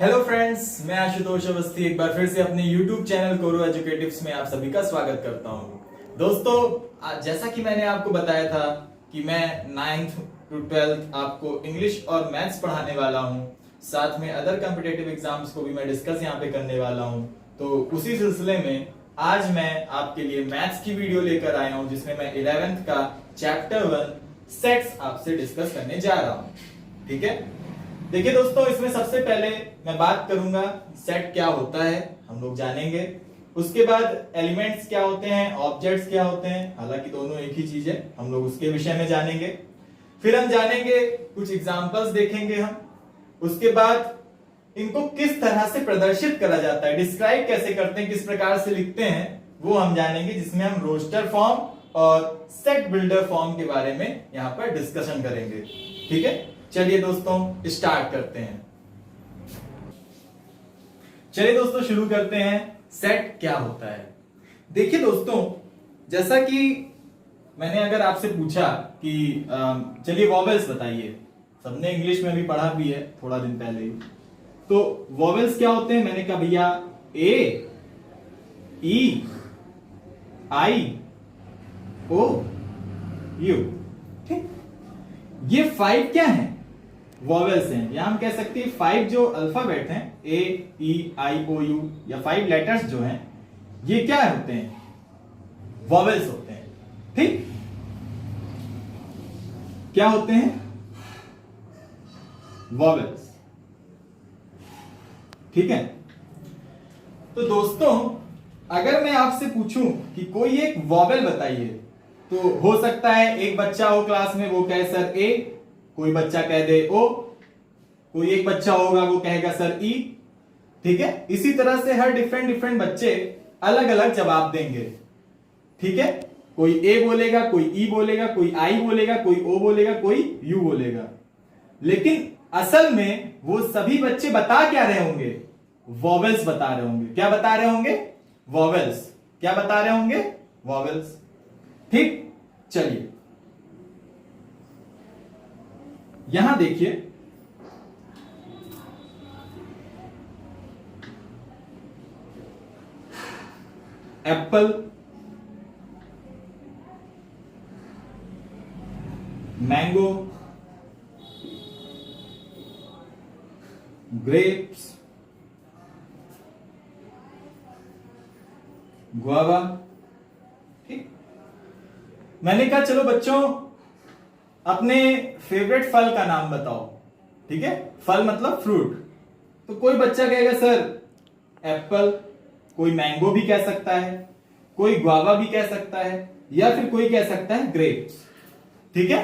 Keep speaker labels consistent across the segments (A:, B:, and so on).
A: Hello friends, मैं आशुतोष अवस्थी एक बार फिर से अपने YouTube चैनल कोरो एजुकेटिव्स में आप सभी का स्वागत करता हूं। दोस्तों, जैसा कि मैंने आपको बताया था कि मैं 9th to 12th आपको इंग्लिश और मैथ्स पढ़ाने वाला हूं, साथ में अदर कॉम्पिटिटिव एग्जाम्स को भी मैं डिस्कस यहाँ पे करने वाला हूं। तो उसी सिलसिले में आज मैं आपके लिए मैथ्स की वीडियो लेकर आया हूं, जिसमें मैं 11th का चैप्टर 1 सेट्स आपसे डिस्कस करने जा रहा हूं। ठीक है, देखिए दोस्तों, इसमें सबसे पहले मैं बात करूंगा सेट क्या होता है, हम लोग जानेंगे। उसके बाद एलिमेंट्स क्या होते हैं, ऑब्जेक्ट्स क्या होते हैं, हालांकि दोनों एक ही चीज है, हम लोग उसके विषय में जानेंगे। फिर हम जानेंगे, कुछ एग्जांपल्स देखेंगे हम। उसके बाद इनको किस तरह से प्रदर्शित करा जाता है, डिस्क्राइब कैसे करते हैं, किस प्रकार से लिखते हैं, वो हम जानेंगे, जिसमें हम रोस्टर फॉर्म और सेट बिल्डर फॉर्म के बारे में यहाँ पर डिस्कशन करेंगे। ठीक है, चलिए दोस्तों स्टार्ट करते हैं। चलिए दोस्तों शुरू करते हैं। सेट क्या होता है? देखिए दोस्तों, जैसा कि मैंने अगर आपसे पूछा कि चलिए वॉवेल्स बताइए, सबने इंग्लिश में भी पढ़ा भी है थोड़ा दिन पहले ही, तो वॉवेल्स क्या होते हैं? मैंने कहा भैया ए, ई, आई, ओ, यू। ठीक, ये 5 क्या है? वॉवेल्स हैं, या हम कह सकते हैं 5 जो अल्फाबेट हैं, ए, ई, आई, ओ, यू, या 5 लेटर्स जो हैं, ये क्या होते हैं? वॉवेल्स होते हैं। ठीक, क्या होते हैं? वॉवेल्स। ठीक है, तो दोस्तों अगर मैं आपसे पूछूं कि कोई एक वॉवेल बताइए, तो हो सकता है एक बच्चा हो क्लास में, वो कहे सर ए, कोई बच्चा कह दे ओ, कोई एक बच्चा होगा वो कहेगा सर ई। ठीक है, इसी तरह से हर डिफरेंट बच्चे अलग अलग जवाब देंगे। ठीक है, कोई ए बोलेगा, कोई ई बोलेगा, कोई आई बोलेगा, कोई ओ बोलेगा, कोई यू बोलेगा। लेकिन असल में वो सभी बच्चे बता क्या रहे होंगे? वॉवेल्स बता रहे होंगे। क्या बता रहे होंगे? वॉवेल्स। क्या बता रहे होंगे? वॉवेल्स। ठीक, चलिए यहां देखिए, एप्पल, मैंगो, ग्रेप्स, गुआवा। ठीक, मैंने कहा चलो बच्चों अपने फेवरेट फल का नाम बताओ। ठीक है, फल मतलब फ्रूट। तो कोई बच्चा कहेगा सर एप्पल, कोई मैंगो भी कह सकता है, कोई गुआवा भी कह सकता है, या फिर कोई कह सकता है ग्रेप्स। ठीक है,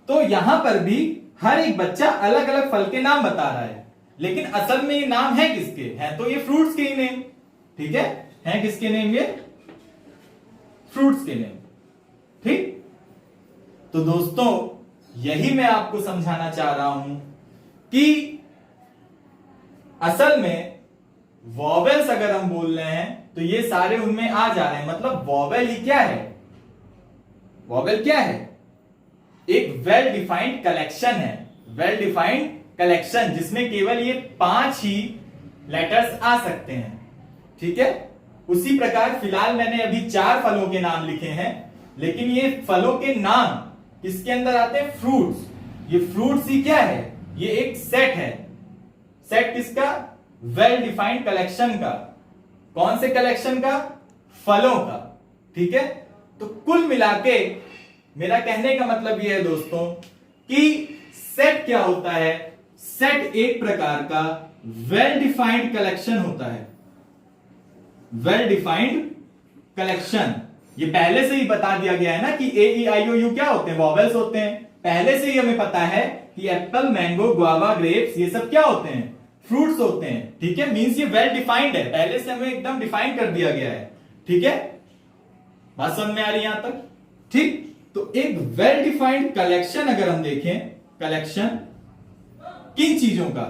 A: तो यहां पर भी हर एक बच्चा अलग अलग फल के नाम बता रहा है, लेकिन असल में ये नाम है किसके? हैं तो ये फ्रूट्स के ही नेम। ठीक है, हैं किसके नेम? ये फ्रूट्स के नेम। ठीक, तो दोस्तों यही मैं आपको समझाना चाह रहा हूं कि असल में वॉवेल्स अगर हम बोल रहे हैं तो ये सारे उनमें आ जा रहे हैं। मतलब वॉवेल ही क्या है? वॉवेल क्या है? एक वेल डिफाइंड कलेक्शन है। वेल डिफाइंड कलेक्शन जिसमें केवल ये 5 ही लेटर्स आ सकते हैं। ठीक है, उसी प्रकार फिलहाल मैंने अभी 4 फलों के नाम लिखे हैं, लेकिन ये फलों के नाम किसके अंदर आते हैं? फ्रूट्स। ये फ्रूट्स ही क्या है? ये एक सेट है। सेट किसका? वेल डिफाइंड कलेक्शन का। कौन से कलेक्शन का? फलों का। ठीक है, तो कुल मिलाके मेरा कहने का मतलब यह है दोस्तों कि सेट क्या होता है? सेट एक प्रकार का वेल डिफाइंड कलेक्शन होता है। वेल डिफाइंड कलेक्शन, ये पहले से ही बता दिया गया है ना कि ए, ई, आई, ओ, यू क्या होते हैं? वॉवेल्स होते हैं। पहले से ही हमें पता है कि एप्पल, मैंगो, गुआवा, ग्रेप्स ये सब क्या होते हैं? फ्रूट्स होते हैं। ठीक है, मींस ये वेल डिफाइंड है, पहले से हमें एकदम डिफाइन कर दिया गया है। ठीक है, बात समझ में आ रही है यहां तक? ठीक, तो एक वेल डिफाइंड कलेक्शन अगर हम देखें, कलेक्शन किन चीजों का?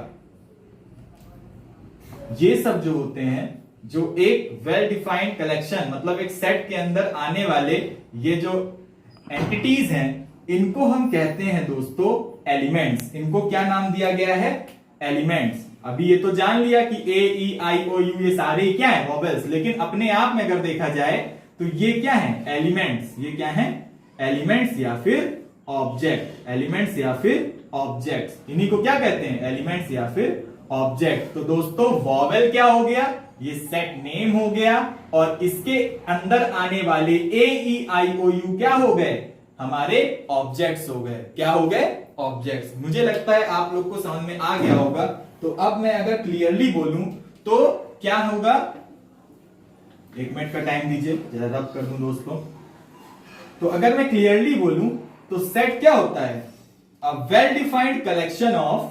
A: ये सब जो होते हैं, जो एक वेल डिफाइंड कलेक्शन मतलब एक सेट के अंदर आने वाले ये जो एंटिटीज हैं, इनको हम कहते हैं दोस्तों एलिमेंट्स। इनको क्या नाम दिया गया है? एलिमेंट्स। अभी ये तो जान लिया कि ए ई आई ओ यू ये सारे क्या है, वॉवेल्स, लेकिन अपने आप में अगर देखा जाए तो ये क्या है, एलिमेंट्स। ये क्या है, एलिमेंट्स या फिर ऑब्जेक्ट। एलिमेंट्स या फिर ऑब्जेक्ट्स, इन्हीं को क्या कहते हैं, एलिमेंट्स या फिर ऑब्जेक्ट। तो दोस्तों वॉवेल क्या हो गया, ये सेट नेम हो गया, और इसके अंदर आने वाले ए ई आई ओ यू क्या हो गए, हमारे ऑब्जेक्ट्स हो गए। क्या हो गए, ऑब्जेक्ट्स। मुझे लगता है आप लोग को समझ में आ गया होगा। तो अब मैं अगर क्लियरली बोलूं तो क्या होगा, 1 मिनट का टाइम दीजिए, जरा रब कर दूं दोस्तों। तो अगर मैं क्लियरली बोलूं तो सेट क्या होता है, a well defined collection of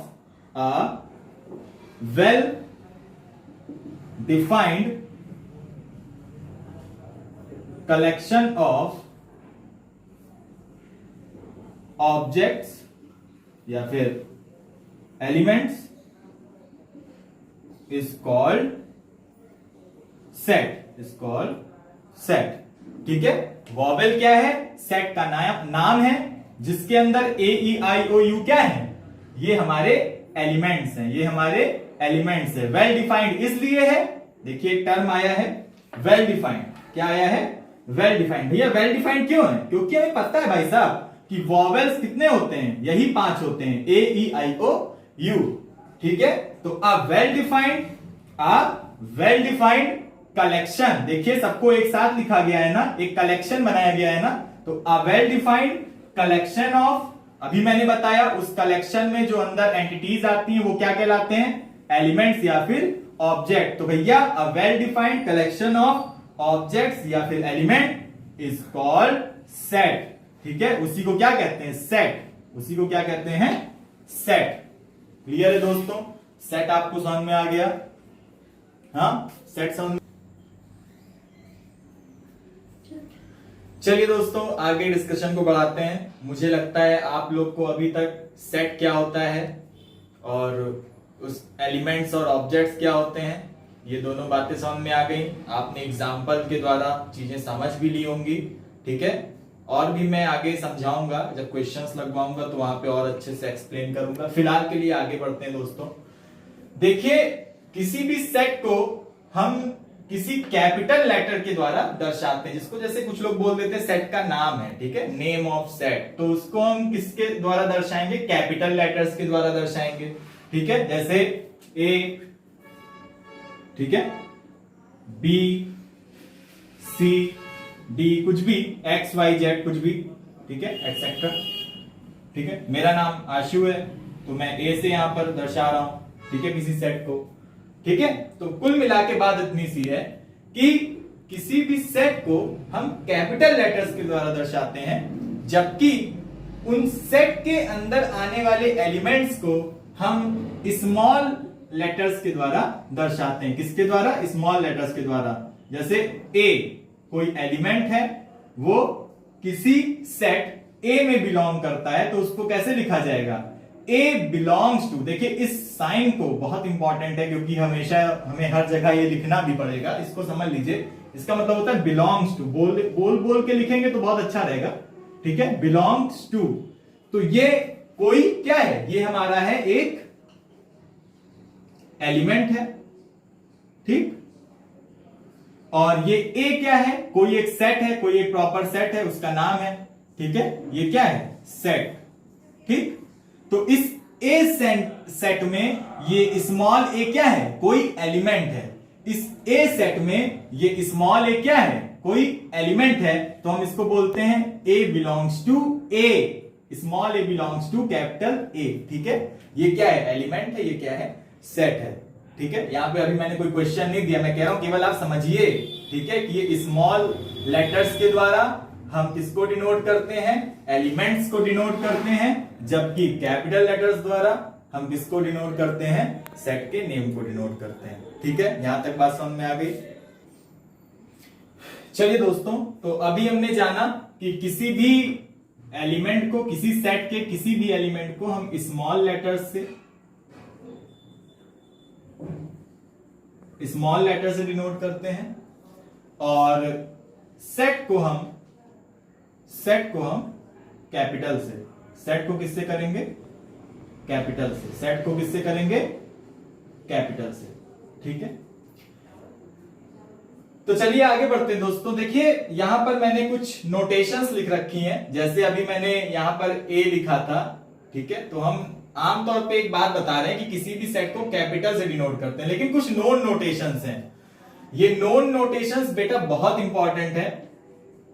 A: well defined collection of objects या फिर elements is called set, is called set. ठीक है, वॉवेल क्या है, सेट का नाम है, जिसके अंदर ए ई आई ओ यू क्या है, ये हमारे एलिमेंट्स हैं, ये हमारे एलिमेंट्स है। वेल डिफाइंड इसलिए है, देखिए एक टर्म आया है वेल डिफाइंड। क्या आया है, वेल डिफाइंड। भैया वेल डिफाइंड क्यों है, क्योंकि हमें पता है भाई साहब कि वॉवेल्स कितने होते हैं, यही 5 होते हैं, ए ई आई ओ यू। ठीक है, तो अ वेल डिफाइंड कलेक्शन, देखिए सबको एक साथ लिखा गया है ना, एक कलेक्शन बनाया गया है ना। तो a well defined collection of, अभी मैंने बताया उस कलेक्शन में जो अंदर एंटिटीज आती हैं वो क्या कहलाते हैं, एलिमेंट्स या फिर ऑब्जेक्ट। तो भैया a well defined collection of objects या फिर एलिमेंट इज कॉल्ड सेट। ठीक है, उसी को क्या कहते हैं, सेट। उसी को क्या कहते हैं, सेट। क्लियर है दोस्तों, सेट आपको समझ में आ गया, हाँ सेट समझ में। चलिए दोस्तों आगे डिस्कशन को बढ़ाते हैं। मुझे लगता है आप लोग को अभी तक सेट क्या होता है और उस एलिमेंट्स और ऑब्जेक्ट्स क्या होते हैं, ये दोनों बातें समझ में आ गई। आपने एग्जाम्पल के द्वारा चीजें समझ भी ली होंगी। ठीक है, और भी मैं आगे समझाऊंगा, जब क्वेश्चंस लगवाऊंगा तो वहां पे और अच्छे से एक्सप्लेन करूंगा। फिलहाल के लिए आगे बढ़ते हैं दोस्तों। देखिए किसी भी सेट को हम किसी कैपिटल लेटर के द्वारा दर्शाते हैं, जिसको जैसे कुछ लोग बोल देते हैं सेट का नाम है, ठीक है, नेम ऑफ सेट, तो उसको हम किसके द्वारा दर्शाएंगे, कैपिटल लेटर्स के द्वारा दर्शाएंगे। ठीक है, जैसे ए, ठीक है, बी, सी, डी, कुछ भी, एक्स वाई जेड कुछ भी, ठीक है, एक्सेट्रा। ठीक है, मेरा नाम आशु है तो मैं ए से यहां पर दर्शा रहा हूं, ठीक है, किसी सेट को। ठीक है, तो कुल मिला के बात इतनी सी है कि किसी भी सेट को हम कैपिटल लेटर्स के द्वारा दर्शाते हैं, जबकि उन सेट के अंदर आने वाले एलिमेंट्स को हम स्मॉल लेटर्स के द्वारा दर्शाते हैं। किसके द्वारा, स्मॉल लेटर्स के द्वारा। जैसे ए कोई एलिमेंट है, वो किसी सेट ए में बिलोंग करता है, तो उसको कैसे लिखा जाएगा, ए बिलोंग्स टू। देखिए इस साइन को बहुत इंपॉर्टेंट है, क्योंकि हमेशा हमें हर जगह ये लिखना भी पड़ेगा, इसको समझ लीजिए। इसका मतलब होता है बिलोंग्स टू, बोल के लिखेंगे तो बहुत अच्छा रहेगा। ठीक है, बिलोंग्स टू। तो ये कोई क्या है, ये हमारा है एक एलिमेंट है, ठीक, और ये ए क्या है, कोई एक सेट है, कोई एक प्रॉपर सेट है, उसका नाम है। ठीक है, ये क्या है, सेट। ठीक, तो इस ए सेट में ये स्मॉल ए क्या है, कोई एलिमेंट है। इस ए सेट में ये स्मॉल ए क्या है, कोई एलिमेंट है, तो हम इसको बोलते हैं A belongs to A, small A belongs to capital A. ठीक है, ये क्या है, एलिमेंट है, ये क्या है, सेट है। ठीक है, यहां पे अभी मैंने कोई क्वेश्चन नहीं दिया, मैं कह रहा हूं केवल आप समझिए। ठीक है, कि ये स्मॉल लेटर्स के द्वारा हम किसको डिनोट करते हैं, एलिमेंट्स को डिनोट करते हैं, जबकि कैपिटल लेटर्स द्वारा हम किसको डिनोट करते हैं, सेट के नेम को डिनोट करते हैं। ठीक है, यहां तक बात समझ में आ गई। चलिए दोस्तों, तो अभी हमने जाना कि किसी भी एलिमेंट को, किसी सेट के किसी भी एलिमेंट को हम स्मॉल लेटर्स से डिनोट करते हैं, और सेट को हम कैपिटल से, सेट को किससे करेंगे, कैपिटल से, सेट को किससे करेंगे? कैपिटल से। ठीक है, तो चलिए आगे बढ़ते हैं दोस्तों। देखिए यहां पर मैंने कुछ नोटेशंस लिख रखी हैं, जैसे अभी मैंने यहां पर ए लिखा था। ठीक है, तो हम आमतौर पे एक बात बता रहे हैं कि किसी भी सेट को कैपिटल से डिनोट करते हैं, लेकिन कुछ नोन नोटेशंस हैं। ये नोन नोटेशंस बेटा बहुत इंपॉर्टेंट है,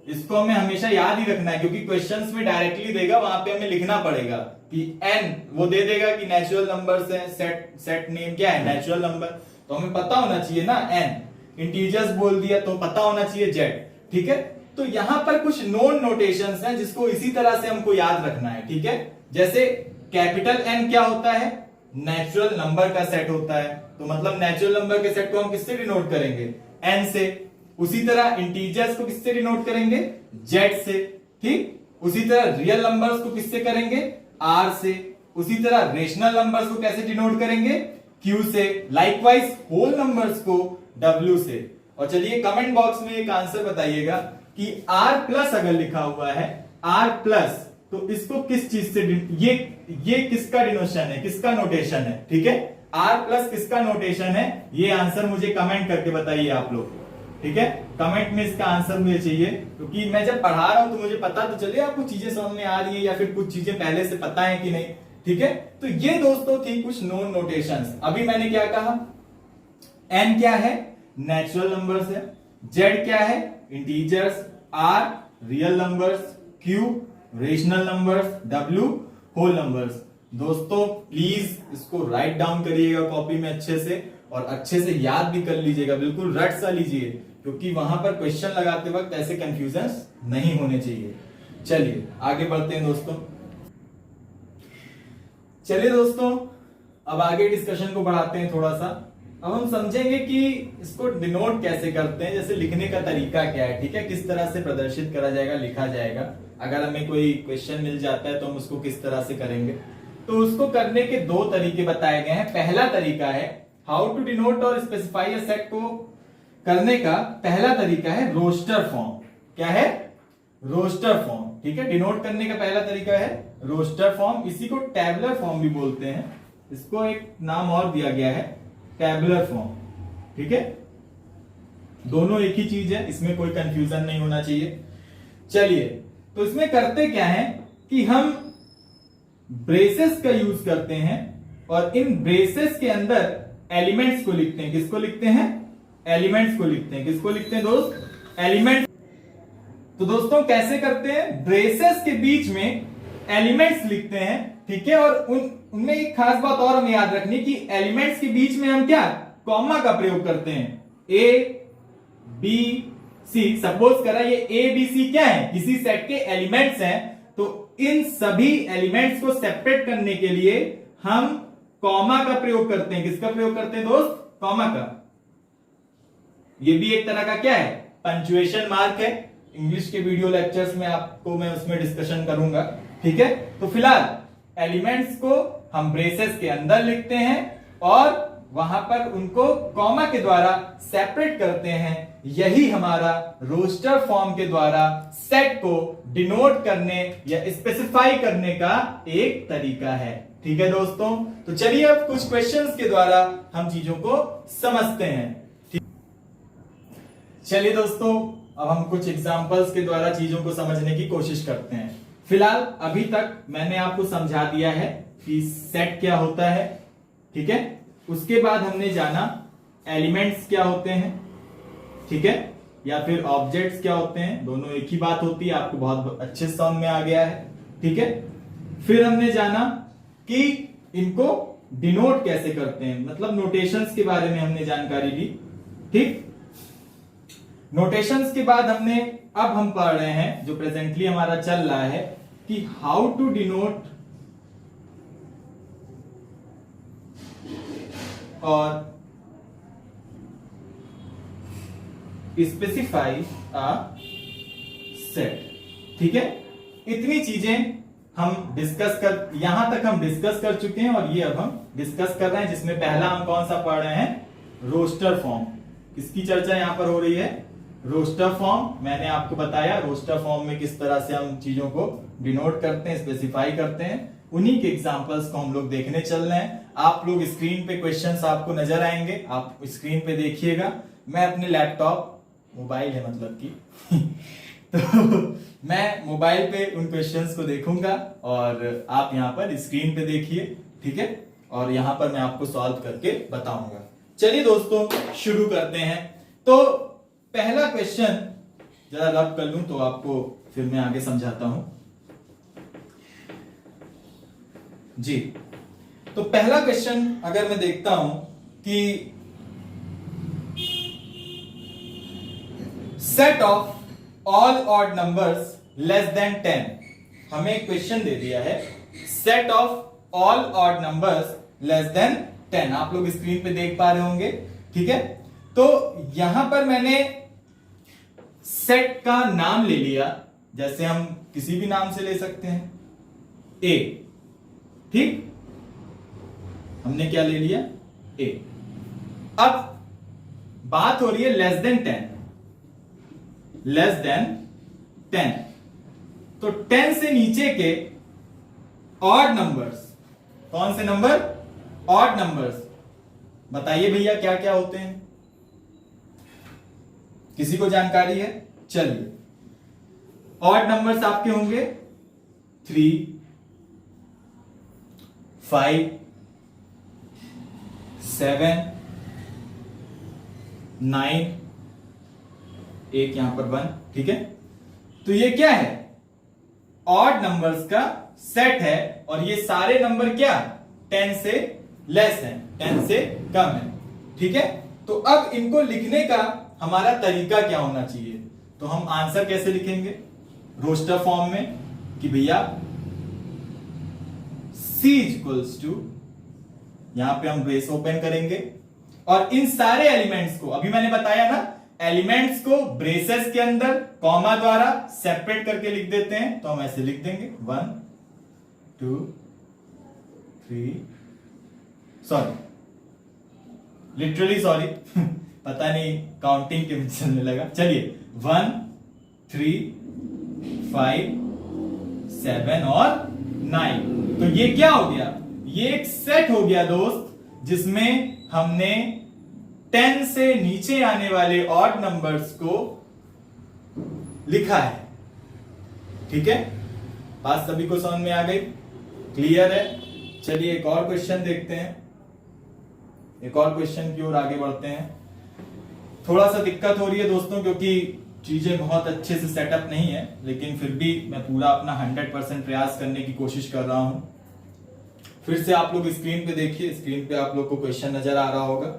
A: इसको हमें हमेशा याद ही रखना है, क्योंकि क्वेश्चंस में डायरेक्टली देगा, वहां पे हमें लिखना पड़ेगा कि एन, वो दे देगा कि नेचुरल नंबर्स है, सेट नेम क्या है? Natural number. तो हमें पता होना चाहिए ना एन, इंटीजर्स बोल दिया तो पता होना चाहिए जेड। ठीक है, तो यहां पर कुछ नोन नोटेशंस हैं जिसको इसी तरह से हमको याद रखना है। ठीक है, जैसे कैपिटल एन क्या होता है? नेचुरल नंबर का सेट होता है, तो मतलब नेचुरल नंबर के सेट को हम किससे डिनोट करेंगे? एन से। उसी तरह इंटीजर्स को किससे डिनोट करेंगे? जेड से। ठीक, उसी तरह रियल नंबर्स को किससे करेंगे? आर से। उसी तरह रेशनल नंबर्स को कैसे डिनोट करेंगे? क्यू से। लाइकवाइज होल नंबर्स को डब्ल्यू से। और चलिए कमेंट बॉक्स में एक आंसर बताइएगा कि आर प्लस अगर लिखा हुआ है, आर प्लस, तो इसको किस चीज से, ये किसका डिनोशन है, किसका नोटेशन है? ठीक है, आर प्लस किसका नोटेशन है? ये आंसर मुझे कमेंट करके बताइए आप लोग। ठीक है, कमेंट में इसका आंसर मुझे चाहिए, क्योंकि मैं जब पढ़ा रहा हूं तो मुझे पता तो चले आपको चीजें समझ में आ रही है या फिर कुछ चीजें पहले से पता है कि नहीं। ठीक है, तो ये दोस्तों थी कुछ नोन नोटेशंस। अभी मैंने क्या कहा? एन क्या है? नेचुरल नंबर्स है। जेड क्या है? Integers. R real numbers. Q rational numbers. W whole numbers. दोस्तों प्लीज इसको राइट डाउन करिएगा कॉपी में अच्छे से, और अच्छे से याद भी कर लीजिएगा, बिल्कुल रट सा लीजिए, क्योंकि वहां पर क्वेश्चन लगाते वक्त ऐसे कंफ्यूजन नहीं होने चाहिए। चलिए आगे बढ़ते हैं दोस्तों। चलिए दोस्तों अब आगे डिस्कशन को बढ़ाते हैं थोड़ा सा। अब हम समझेंगे कि इसको डिनोट कैसे करते हैं, जैसे लिखने का तरीका क्या है। ठीक है, किस तरह से प्रदर्शित करा जाएगा, लिखा जाएगा। अगर हमें कोई क्वेश्चन मिल जाता है तो हम उसको किस तरह से करेंगे, तो उसको करने के दो तरीके बताए गए हैं। पहला तरीका है हाउ टू डिनोट और स्पेसिफाई अ सेट को करने का पहला तरीका है रोस्टर फॉर्म। क्या है? Roster form. ठीक है, डिनोट करने का पहला तरीका है रोस्टर फॉर्म। इसी को टैबुलर फॉर्म भी बोलते हैं, इसको एक नाम और दिया गया है टैबुलर फॉर्म। ठीक है, दोनों एक ही चीज है, इसमें कोई कंफ्यूजन नहीं होना चाहिए। चलिए, तो इसमें करते क्या है कि हम ब्रेसेस का यूज करते हैं, और इन ब्रेसेस के अंदर एलिमेंट्स को लिखते हैं। किसको लिखते हैं? एलिमेंट्स को लिखते हैं। किसको लिखते हैं दोस्त? एलिमेंट। तो दोस्तों कैसे करते हैं? ब्रेसेस के बीच में एलिमेंट्स लिखते हैं। ठीक है, और उनमें एक खास बात और हमें याद रखनी कि एलिमेंट्स के बीच में हम क्या कॉमा का प्रयोग करते हैं। ए बी सी, सपोज करा ये ए बी सी क्या है? किसी सेट के एलिमेंट्स हैं, तो इन सभी एलिमेंट्स को सेपरेट करने के लिए हम कॉमा का प्रयोग करते हैं। किसका प्रयोग करते हैं दोस्त? कॉमा का। ये भी एक तरह का क्या है? पंक्चुएशन मार्क है। इंग्लिश के वीडियो लेक्चर्स में आपको मैं उसमें डिस्कशन करूंगा। ठीक है, तो फिलहाल एलिमेंट्स को हम ब्रेसेस के अंदर लिखते हैं और वहां पर उनको कॉमा के द्वारा सेपरेट करते हैं। यही हमारा रोस्टर फॉर्म के द्वारा सेट को डिनोट करने या स्पेसिफाई करने का एक तरीका है। ठीक है दोस्तों, तो चलिए अब कुछ क्वेश्चंस के द्वारा हम चीजों को समझते हैं। चलिए दोस्तों, अब हम कुछ एग्जांपल्स के द्वारा चीजों को समझने की कोशिश करते हैं। फिलहाल अभी तक मैंने आपको समझा दिया है कि सेट क्या होता है। ठीक है, उसके बाद हमने जाना एलिमेंट्स क्या होते हैं। ठीक है, या फिर ऑब्जेक्ट्स क्या होते हैं, दोनों एक ही बात होती है, आपको बहुत अच्छे से समझ में आ गया है। ठीक है, फिर हमने जाना कि इनको डिनोट कैसे करते हैं, मतलब नोटेशंस के बारे में हमने जानकारी ली। ठीक, नोटेशंस के बाद हमने, अब हम पढ़ रहे हैं जो प्रेजेंटली हमारा चल रहा है कि हाउ टू डिनोट और स्पेसिफाई अ सेट। ठीक है, इतनी चीजें हम डिस्कस कर, यहां तक हम डिस्कस कर चुके हैं, और ये अब हम डिस्कस कर रहे हैं, जिसमें पहला हम कौन सा पढ़ रहे हैं? Roster form. किसकी चर्चा यहां पर हो रही है? Roster form. मैंने आपको बताया रोस्टर फॉर्म में किस तरह से हम चीजों को डिनोट करते हैं, स्पेसिफाई करते हैं। उन्हीं के एग्जांपल्स को हम लोग देखने चल रहे हैं। आप लोग स्क्रीन पे क्वेश्चंस आपको नजर आएंगे, आप स्क्रीन पे देखिएगा। मैं अपने लैपटॉप, मोबाइल है मतलब कि तो मैं मोबाइल पे उन क्वेश्चंस को देखूंगा और आप यहाँ पर स्क्रीन पे देखिए, ठीक है, और यहाँ पर मैं आपको सॉल्व करके बताऊंगा। चलिए दोस्तों शुरू करते हैं। तो पहला क्वेश्चन जरा रब कर लूं तो आपको फिर मैं आगे समझाता हूं जी। तो पहला क्वेश्चन अगर मैं देखता हूं कि set of all odd numbers less than 10, हमें एक क्वेश्चन दे दिया है set of all odd numbers less than 10। आप लोग स्क्रीन पे देख पा रहे होंगे, ठीक है। तो यहां पर मैंने सेट का नाम ले लिया, जैसे हम किसी भी नाम से ले सकते हैं, ए, ठीक, हमने क्या ले लिया, ए। अब बात हो रही है लेस देन 10, लेस देन 10। तो 10 से नीचे के ऑड नंबर्स, कौन से नंबर, ऑड नंबर्स, बताइए भैया क्या क्या होते हैं, किसी को जानकारी है? चलिए, ऑड नंबर्स आपके होंगे 3, 5, 7, 9, एक यहां पर 1, ठीक है। तो ये क्या है, ऑड नंबर्स का सेट है और ये सारे नंबर क्या 10 से लेस हैं, 10 से कम है, ठीक है। तो अब इनको लिखने का हमारा तरीका क्या होना चाहिए? तो हम आंसर कैसे लिखेंगे, रोस्टर फॉर्म में, कि भैया C इक्वल्स टू, यहां पे हम ब्रेस ओपन करेंगे और इन सारे एलिमेंट्स को, अभी मैंने बताया ना, एलिमेंट्स को ब्रेसेस के अंदर कॉमा द्वारा सेपरेट करके लिख देते हैं। तो हम ऐसे लिख देंगे 1 2 3, सॉरी, लिटरली सॉरी पता नहीं काउंटिंग के में चलने लगा। चलिए 1 3 5 7 और 9। तो ये क्या हो गया, ये एक सेट हो गया दोस्त, जिसमें हमने 10 से नीचे आने वाले ऑड नंबर्स को लिखा है, ठीक है। बात सभी को समझ में आ गई, क्लियर है? चलिए एक और क्वेश्चन देखते हैं, एक और क्वेश्चन की ओर आगे बढ़ते हैं। थोड़ा सा दिक्कत हो रही है दोस्तों, क्योंकि चीजें बहुत अच्छे से सेटअप नहीं है, लेकिन फिर भी मैं पूरा अपना 100% प्रयास करने की कोशिश कर रहा हूं। फिर से आप लोग स्क्रीन पे देखिए, स्क्रीन पे आप लोग को क्वेश्चन नजर आ रहा होगा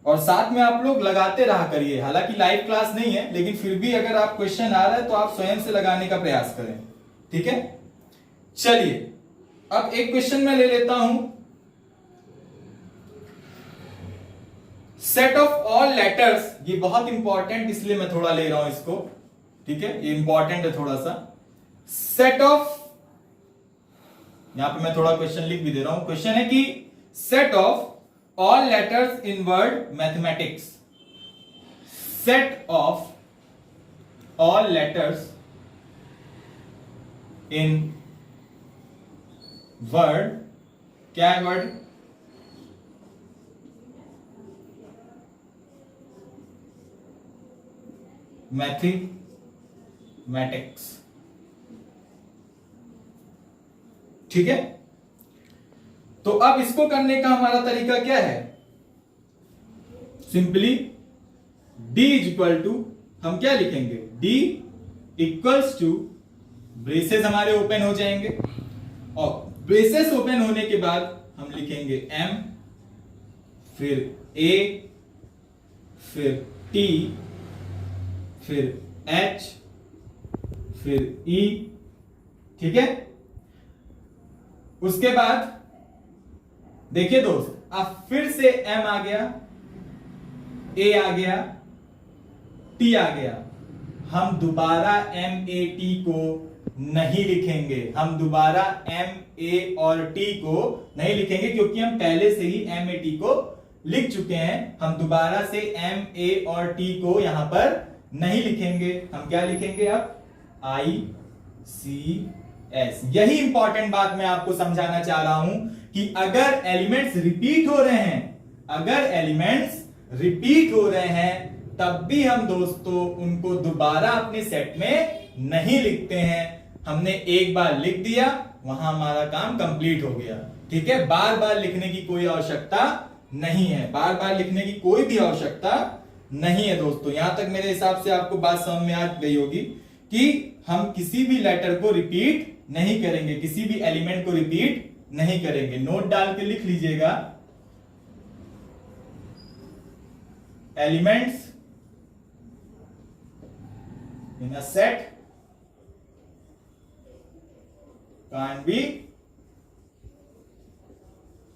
A: और साथ में आप लोग लगाते रहा करिए। हालांकि लाइव क्लास नहीं है, लेकिन फिर भी अगर आप क्वेश्चन आ रहा है तो आप स्वयं से लगाने का प्रयास करें, ठीक है। चलिए अब एक क्वेश्चन मैं ले लेता हूं, सेट ऑफ ऑल लेटर्स, ये बहुत इंपॉर्टेंट इसलिए मैं थोड़ा ले रहा हूं इसको, ठीक है, ये इंपॉर्टेंट है थोड़ा सा। सेट ऑफ, यहां पे मैं थोड़ा क्वेश्चन लिख भी दे रहा हूं। क्वेश्चन है कि set of all letters in word mathematics, set of all letters in word, क्या है word, मैथमेटिक्स, ठीक है। तो अब इसको करने का हमारा तरीका क्या है, simply D is equal to, हम क्या लिखेंगे, D इक्वल्स टू, ब्रेसेस हमारे ओपन हो जाएंगे और ब्रेसेस ओपन होने के बाद हम लिखेंगे M, फिर A, फिर T, फिर H, फिर E, ठीक है। उसके बाद देखिए दोस्त, अब फिर से M आ गया, A आ गया, T आ गया। हम दोबारा MAT को नहीं लिखेंगे, हम दोबारा MA और T को नहीं लिखेंगे, क्योंकि हम पहले से ही MAT को लिख चुके हैं। हम दोबारा से MA और T को यहां पर नहीं लिखेंगे। हम क्या लिखेंगे अब, ICT, एस। यही इंपॉर्टेंट बात मैं आपको समझाना चाह रहा हूं कि अगर एलिमेंट्स रिपीट हो रहे हैं, अगर एलिमेंट्स रिपीट हो रहे हैं, तब भी हम दोस्तों उनको दोबारा अपने सेट में नहीं लिखते हैं। हमने एक बार लिख दिया, वहां हमारा काम कंप्लीट हो गया। ठीक है, बार बार लिखने की कोई आवश्यकता नहीं है, बार बार लिखने की कोई भी आवश्यकता नहीं है दोस्तों। यहां तक मेरे हिसाब से आपको बात समझ में आ गई होगी कि हम किसी भी लेटर को रिपीट नहीं करेंगे, किसी भी एलिमेंट को रिपीट नहीं करेंगे। नोट डाल के लिख लीजिएगा, elements in a set can be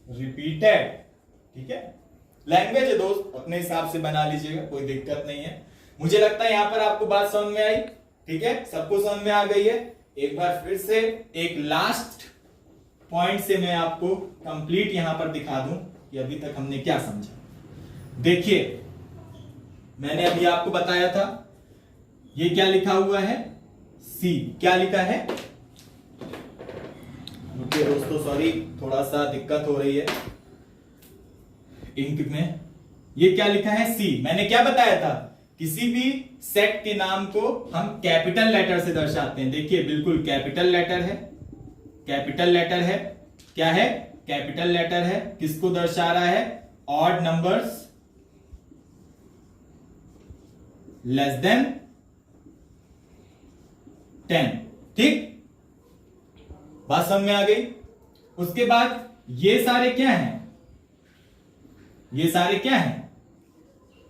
A: repeated. ठीक है, लैंग्वेज है दोस्त, अपने हिसाब से बना लीजिएगा, कोई दिक्कत नहीं है। मुझे लगता है यहां पर आपको बात समझ में आई। ठीक है, सबको समझ में आ गई है। एक बार फिर से एक लास्ट पॉइंट से मैं आपको कंप्लीट यहां पर दिखा दूं कि अभी तक हमने क्या समझा। देखिए, मैंने अभी आपको बताया था ये क्या लिखा हुआ है, सी। क्या लिखा है, ओके दोस्तों, सॉरी थोड़ा सा दिक्कत हो रही है इंक में। ये क्या लिखा है, सी। मैंने क्या बताया था, किसी भी सेट के नाम को हम कैपिटल लेटर से दर्शाते हैं। देखिए, बिल्कुल कैपिटल लेटर है, कैपिटल लेटर है। क्या है, कैपिटल लेटर है। किसको दर्शा रहा है, ऑड नंबर्स लेस देन 10। ठीक, बात समझ में आ गई। उसके बाद ये सारे क्या हैं, ये सारे क्या हैं,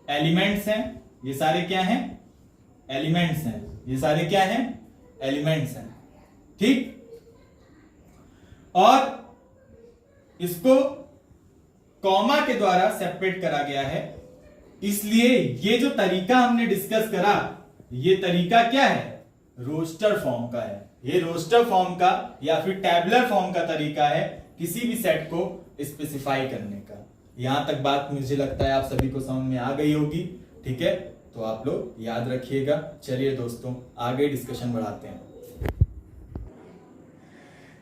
A: एलिमेंट्स हैं। ये सारे क्या हैं, एलिमेंट्स हैं। ये सारे क्या हैं, एलिमेंट्स हैं। ठीक, और इसको कॉमा के द्वारा सेपरेट करा गया है। इसलिए ये जो तरीका हमने डिस्कस करा, ये तरीका क्या है, रोस्टर फॉर्म का है। ये रोस्टर फॉर्म का या फिर टैबुलर फॉर्म का तरीका है किसी भी सेट को स्पेसिफाई करने का। यहां तक बात मुझे लगता है आप सभी को समझ में आ गई होगी। ठीक है, तो आप लोग याद रखिएगा। चलिए दोस्तों, आगे डिस्कशन बढ़ाते हैं।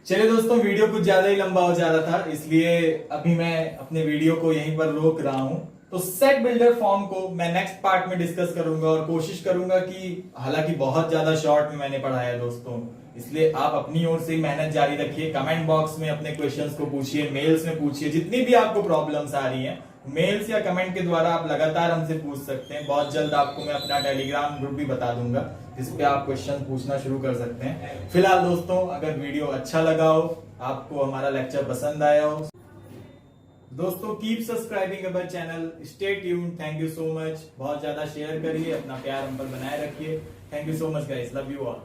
A: चलिए दोस्तों, वीडियो कुछ ज्यादा ही लंबा हो जा रहा था, इसलिए अभी मैं अपने वीडियो को यहीं पर रोक रहा हूं। तो सेट बिल्डर फॉर्म को मैं नेक्स्ट पार्ट में डिस्कस करूंगा और कोशिश करूंगा कि, हालांकि बहुत ज्यादा शॉर्ट में मैंने पढ़ाया दोस्तों, इसलिए आप अपनी ओर से मेहनत जारी रखिए। कमेंट बॉक्स में अपने क्वेश्चंस को पूछिए, मेल्स में पूछिए, जितनी भी आपको प्रॉब्लम्स आ रही हैं मेल्स या कमेंट के द्वारा आप लगातार हमसे पूछ सकते हैं। बहुत जल्द आपको मैं अपना टेलीग्राम ग्रुप भी बता दूंगा, जिस पे आप क्वेश्चन पूछना शुरू कर सकते हैं। फिलहाल दोस्तों, अगर वीडियो अच्छा लगा हो, आपको हमारा लेक्चर पसंद आया हो दोस्तों, keep subscribing our channel, stay tuned. Thank you so much. बहुत ज्यादा शेयर करिए, अपना प्यार हम पर बनाए रखिए। Thank you so much guys, love you all.